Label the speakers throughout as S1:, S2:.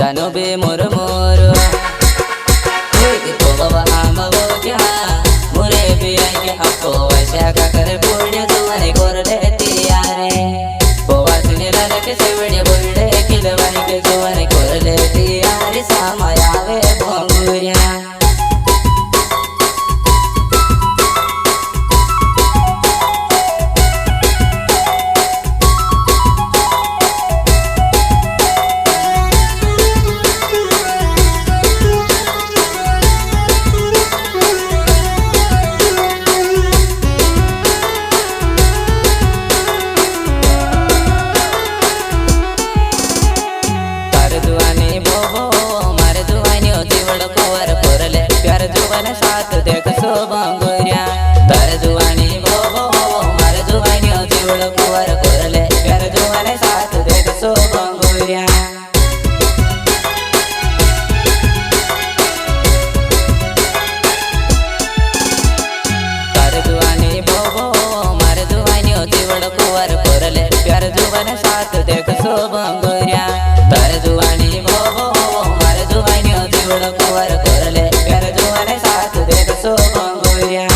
S1: जानो बे मोर मोर तो बाबा आम बोजा मोरे भी आएंगे आपको ऐसा का करे बोले तुम्हारे गोर लेती यारे बोवा सुने लाल के सेवड़े बोले किलवाई के तुम्हारे गोर लेती यारे सामायावे भंगुरिया साथ देख सो बंगुरिया तार जुवानी बोबो मारे जुवानी जीवड़ कुवर कोरले प्यार जुवाने साथ देख सो बंगुरिया तार जुवानी बोबो मारे जुवानी जीवड़ कुवर कोरले प्यार जुवाने साथ देख सो बंगुरिया तार जुवानी बोबो मारे जुवानी जीवड़ कुवर कोरले प्यार जुवाने साथ देख सो बंगुरिया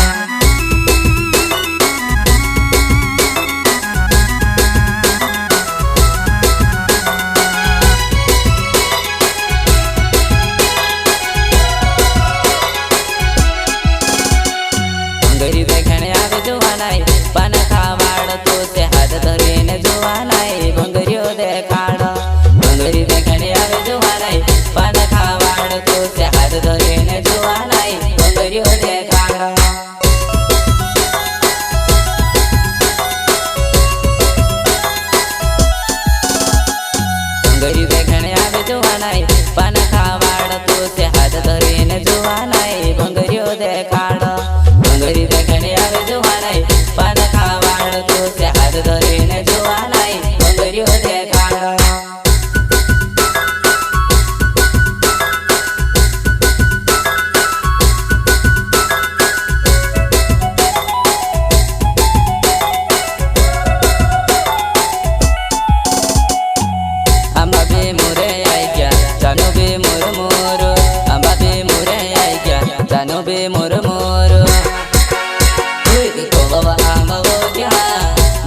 S1: बंगरी देखने आवे जुवानाई पान खावाड़ तो से हाथ धरीने जुवानाई बंगरियो देखाड़ बंगरी देखने आवे जुवानाई पान खावाड़ तो से हाथ धरीने जुवानाई बंगरियो देखाड़ बंगरी देखने आवे जुवानाई पान खावाड़ तो से हाथ धरीने जुवानाई बंगरियो देखाड़ बंगरी देखने आवे जुवानाई पान खावाड़ तो से हाथ धरीने जुवानाई बंगरियो देखाड़ अम्बा बे मोरे आई क्या जानो बे मोर मोर अम्बा बे मोरे आई क्या जानो बे मोर मोर तो बाबा आम बोजा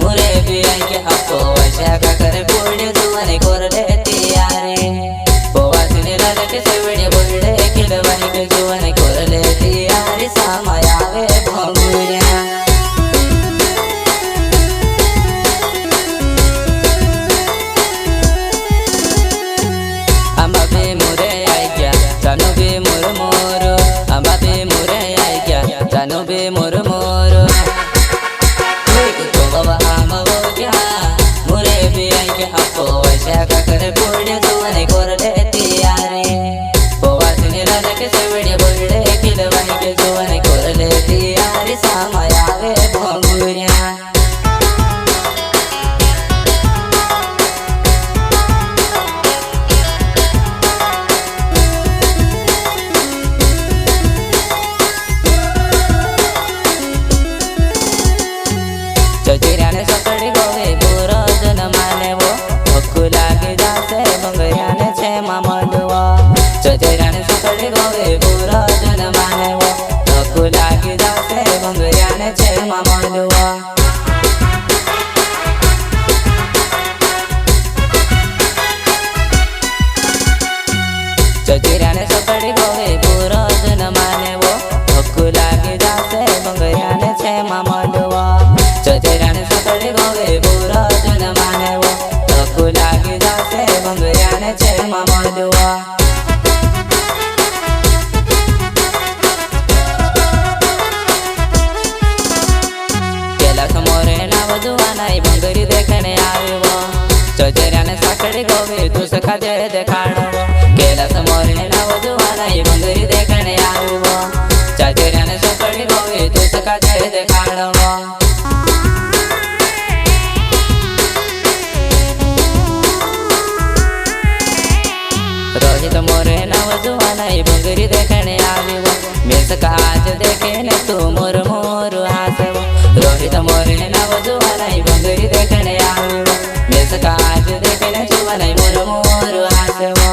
S1: मोरे भी आएंगे आपको ऐसा का करे बोले तुम्हारे गोर लेती यारे बोवा सुने लाल के सेवड़े बोले किलवाई के तुम्हारे गोर लेती यारे सामायावे भंगुरिया अम्बा बे मोरे आई क्या जानो बे मोर मोर अम्बा बे मोरे आई क्या जानो बे मोर मोर तो बाबा आम बोजा मोरे भी आएंगे आपको ऐसा का करे बोले तुम्हारे गोर लेती यारे बोवा सुने लाल के सेवड़े बोले किलवाई के तुम्हारे गोर लेती यारे सामायावे भंगुरिया चचेऱ्याने सकड़ी गोवे बुरो जन माने वो हक्कू लागे जासे बंगरियाने छे मामलवा चचेऱ्याने सकड़ी गोवे बुरो जन माने वो हक्कू लागे जासे बंगरियाने छे मामलवा चचेऱ्याने सकड़ी गोवे बुरो जन माने वो हक्कू लागे जासे बंगरियाने छे मामलवा चचेऱ्याने सकड़ी गोवे बुरो जन माने वो हक्कू लागे जासे बंगरियाने छे मामलवा केला समोरे नाव जुवानाई बंगरी देखने आवेवो चचेऱ्याने सकड़ी गोवे तू सखा दे देखाड़ो केला समोरे नाव जुवानाई बंगरी देखने आवेवो चचेऱ्याने सकड़ी गोवे तू सखा दे देखाड़ो रोहित मोरे नाव जुवानाई बंगरी देखने आवेवो मेस का आज देखे ने तू मोर मोर हासवो रोहित मोरे नाव जुवानाई बंगरी देखने आवेवो मेस का आज देखे ने जुवानाई मोर मोर हासवो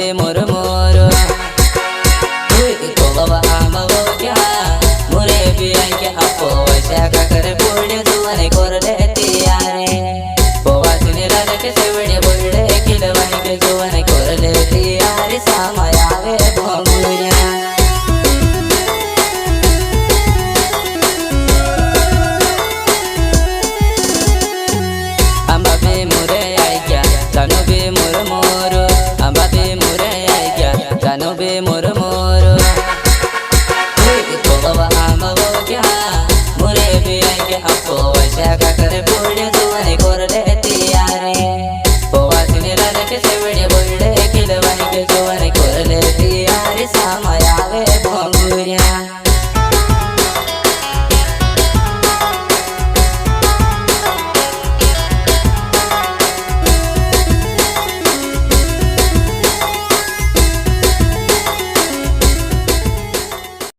S1: बे मुरमुर को बाबा आमावो क्या मुरे भी आई क्या अपो वैसा का करे बोले दुआने कर लेती यारे पोवासने लाले के सेवड़े बोले किलवाने के दुआने कर लेती यारे सामायावे भंगुरिया अम्बा बे मुरे आई क्या जानो बे मुरमुर अम्बा बे मुरे आई क्या जानो बे मुरमुर